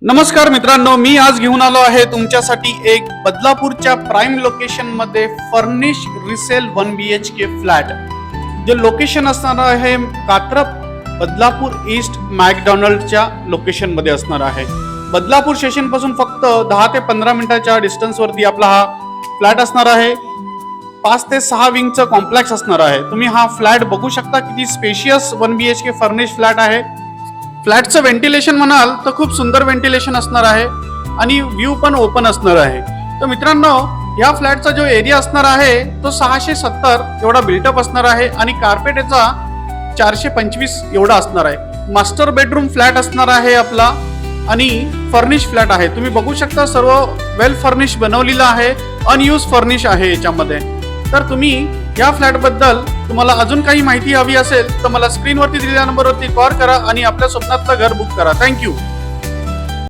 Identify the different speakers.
Speaker 1: नमस्कार मित्रांनो, मी आज घेऊन आलो आहे तुमच्यासाठी एक बदलापूरच्या प्राइम लोकेशन मध्ये फर्निश रिसेल 1 BHK फ्लॅट. जे लोकेशन असणार आहे कात्रप बदलापूर ईस्ट मॅकडॉनल्डच्या लोकेशन मध्ये असणार आहे. बदलापूर स्टेशन पासून फक्त 10 ते 15 मिनिटाच्या डिस्टन्स वरती आपला हा फ्लॅट असणार आहे. 5 ते 6 विंगचं कॉम्प्लेक्स असणार आहे. तुम्ही हा फ्लॅट बघू शकता, किती स्पेशियस 1 BHK फर्निश फ्लॅट आहे. फ्लॅटचं व्हेंटिलेशन म्हणाल तर खूप सुंदर व्हेंटिलेशन असणार आहे आणि व्ह्यू पण ओपन असणार आहे. तर मित्रांनो, या फ्लॅटचा जो एरिया असणार आहे तो 670 एवढा बिल्टअप असणार आहे आणि कार्पेट याचा 425 एवढा असणार आहे. मास्टर बेडरूम फ्लॅट असणार आहे आपला आणि फर्निश फ्लॅट आहे. तुम्ही बघू शकता, सर्व वेल फर्निश बनवलेलं आहे, अनयूज फर्निश आहे याच्यामध्ये. तर तुम्ही या फ्लॅट बद्दल तुम्हाला अजून काही माहिती हवी असेल तर मला स्क्रीनवरती दिलेल्या नंबरवरती कॉल करा आणि आपल्या स्वप्नातलं घर बुक करा. थँक्यू.